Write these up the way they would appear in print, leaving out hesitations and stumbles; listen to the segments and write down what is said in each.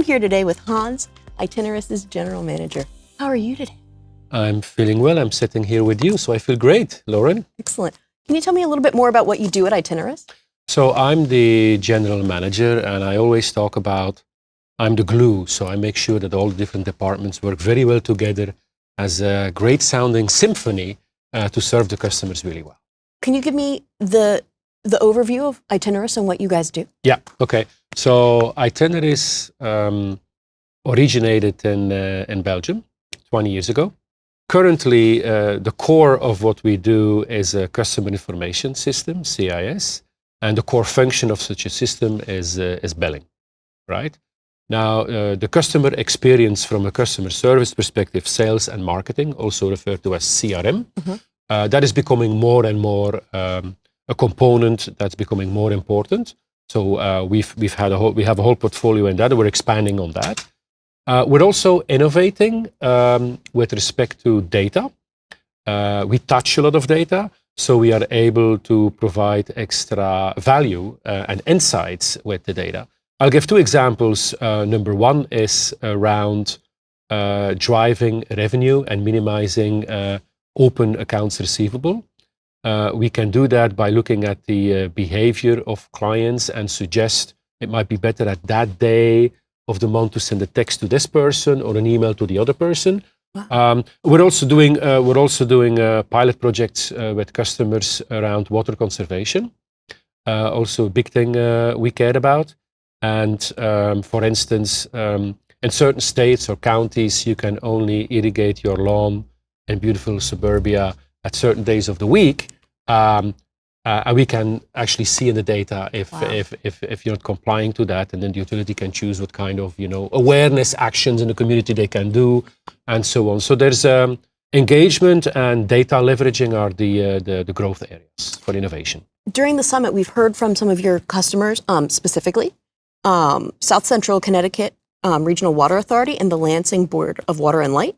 here today with Hans, Itinerist's General Manager. How are you today? I'm feeling well. I'm sitting here with you, so I feel great, Lauren. Excellent. Can you tell me a little bit more about what you do at Itinerist? So I'm the general manager, and I always talk about I'm the glue. So I make sure that all the different departments work very well together as a great sounding symphony to serve the customers really well. Can you give me the overview of Itinerist and what you guys do? Yeah, okay. So Itinerist originated in Belgium 20 years ago. Currently, the core of what we do is a customer information system, CIS, and the core function of such a system is billing, right? Now, the customer experience from a customer service perspective, sales and marketing, also referred to as CRM, that is becoming more and more a component that's becoming more important. So we have a whole portfolio in that, and we're expanding on that. We're also innovating with respect to data. We touch a lot of data, so we are able to provide extra value and insights with the data. I'll give two examples. Number one is around driving revenue and minimizing open accounts receivable. We can do that by looking at the behavior of clients and suggest it might be better at that day of the month to send a text to this person or an email to the other person. Wow. We're also doing pilot projects with customers around water conservation. Also a big thing we care about. And for instance, in certain states or counties, you can you irrigate your lawn in beautiful suburbia at certain days of the week. And we can actually see in the data if you're not complying to that, and then the utility can choose what kind of awareness actions in the community they can do, and so on. So there's engagement and data leveraging are the growth areas for innovation. During the summit, we've heard from some of your customers, specifically South Central Connecticut Regional Water Authority and the Lansing Board of Water and Light,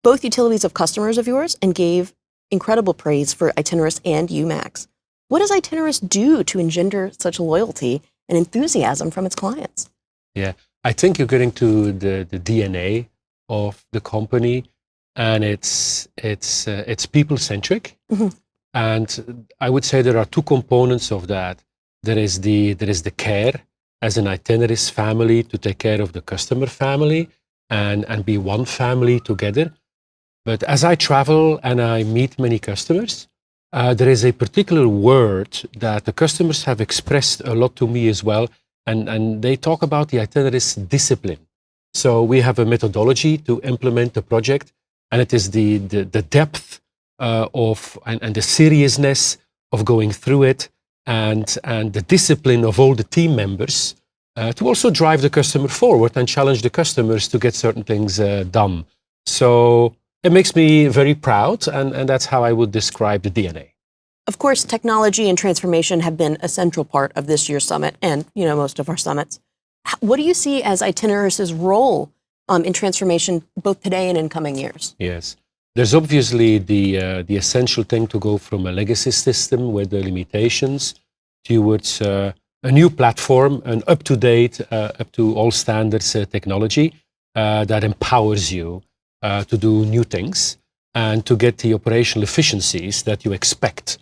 both utilities of customers of yours, and gave incredible praise for Itinerist and UMAX. What does Itinerist do to engender such loyalty and enthusiasm from its clients? Yeah, I think you're getting to the DNA of the company, and it's people-centric. And I would say there are two components of that. There is the care as an Itinerist family to take care of the customer family and be one family together. But as I travel and I meet many customers, there is a particular word that the customers have expressed a lot to me as well, and they talk about the Itinerist discipline. So we have a methodology to implement the project, and it is the depth and the seriousness of going through it, and the discipline of all the team members to also drive the customer forward and challenge the customers to get certain things done. So it makes me very proud, and that's how I would describe the DNA. Of course, technology and transformation have been a central part of this year's summit and most of our summits. What do you see as Itinerist's role in transformation both today and in coming years? Yes, there's obviously the essential thing to go from a legacy system with the limitations towards a new platform, an up-to-date, up to all standards technology that empowers you to do new things and to get the operational efficiencies that you expect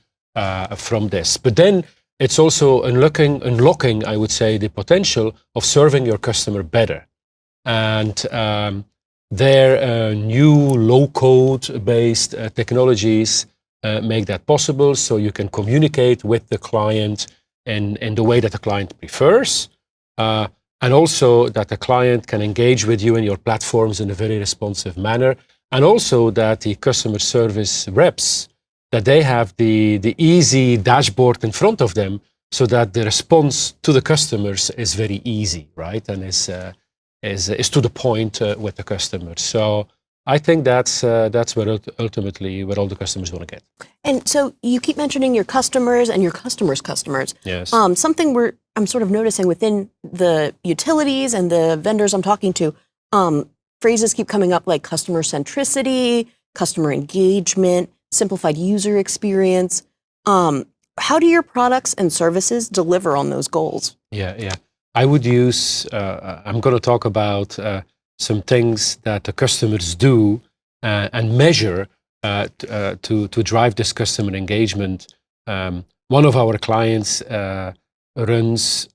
from this. But then it's also unlocking, I would say, the potential of serving your customer better. And their new low-code based technologies make that possible, so you can communicate with the client in the way that the client prefers. And also that the client can engage with you and your platforms in a very responsive manner. And also that the customer service reps, that they have the easy dashboard in front of them so that the response to the customers is very easy, right? And is to the point with the customer. So I think that's where ultimately where all the customers want to get. And so you keep mentioning your customers and your customers' customers. Yes. Something I'm sort of noticing within the utilities and the vendors I'm talking to, phrases keep coming up like customer centricity, customer engagement, simplified user experience. How do your products and services deliver on those goals? Yeah. I would use, I'm going to talk about some things that the customers do and measure to drive this customer engagement. One of our clients runs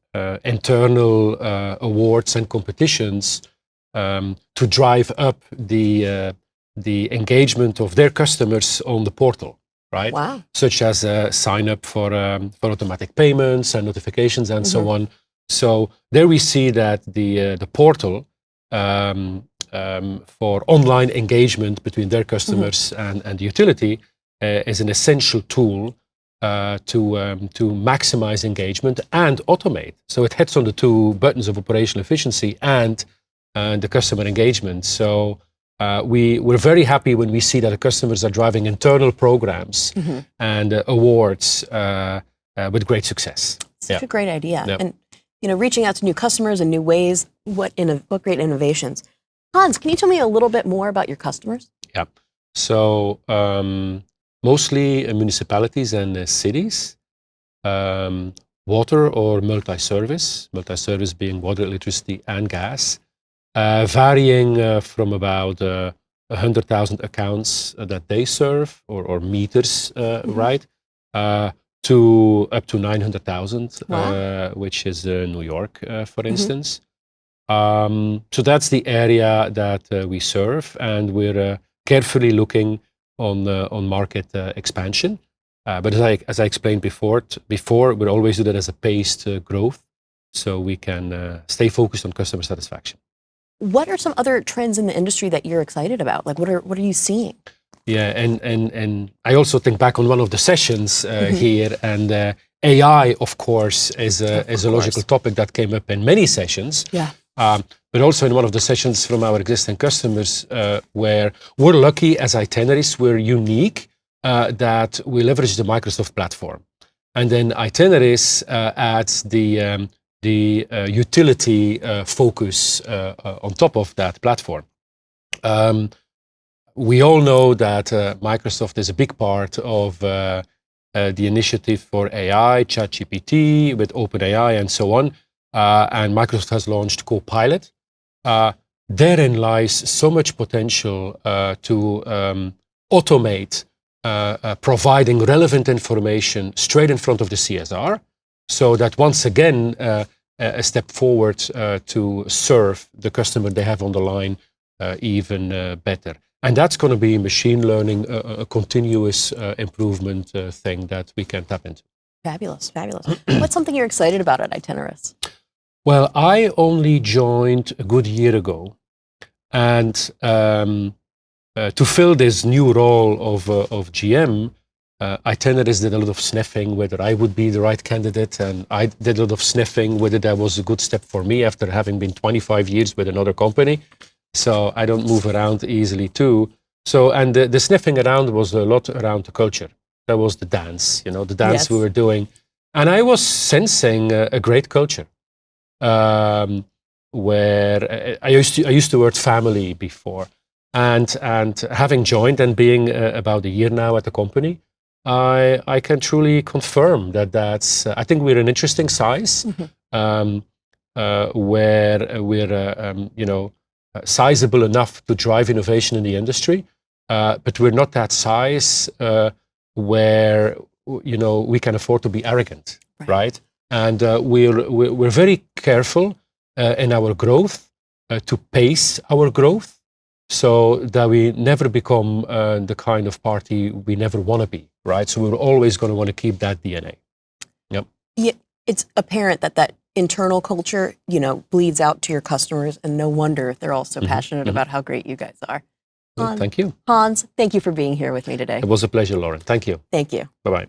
internal awards and competitions to drive up the engagement of their customers on the portal, right? Wow. Such as sign up for automatic payments and notifications and so on. So there we see that the portal for online engagement between their customers and the utility is an essential tool to maximize engagement and automate. So it hits on the two buttons of operational efficiency and the customer engagement. So we're very happy when we see that the customers are driving internal programs and awards with great success. Such a great idea. Yeah. And reaching out to new customers and new ways, what great innovations. Hans, can you tell me a little bit more about your customers? Yeah. So mostly municipalities and cities, water or multi-service being water, electricity, and gas, varying from about 100,000 accounts that they serve or meters, right? To up to 900,000, Wow. which is New York, for instance. So that's the area that we serve, and we're carefully looking on market expansion. But as I explained before, we'll always do that as a paced growth, so we can stay focused on customer satisfaction. What are some other trends in the industry that you're excited about? Like, what are you seeing? Yeah, and I also think back on one of the sessions here, and AI, of course, is a logical topic that came up in many sessions. Yeah. But also in one of the sessions from our existing customers, where we're lucky as Itineraries, we're unique that we leverage the Microsoft platform, and then Itineraries adds the utility focus on top of that platform. We all know that Microsoft is a big part of the initiative for AI, ChatGPT, with OpenAI and so on. And Microsoft has launched Copilot. Therein lies so much potential to automate providing relevant information straight in front of the CSR, so that once again, a step forward to serve the customer they have on the line even better. And that's going to be machine learning, a continuous improvement thing that we can tap into. Fabulous, fabulous. What's something you're excited about at Itineraries? Well, I only joined a good year ago, and to fill this new role of GM, Itineraries did a lot of sniffing whether I would be the right candidate, and I did a lot of sniffing whether that was a good step for me after having been 25 years with another company. So I don't move around easily too. So, and the sniffing around was a lot around the culture. That was the dance, the dance we were doing. And I was sensing a great culture, where I used the word family before. And having joined and being about a year now at the company, I can truly confirm that's, I think we're an interesting size, where we're, sizable enough to drive innovation in the industry, but we're not that size where we can afford to be arrogant, right? And we're very careful in our growth to pace our growth, so that we never become the kind of party we never want to be, right? So we're always going to want to keep that DNA. Yep. Yeah, it's apparent that internal culture, bleeds out to your customers, and no wonder they're all so passionate about how great you guys are. Well, thank you. Hans, thank you for being here with me today. It was a pleasure, Lauren. Thank you. Thank you. Bye-bye.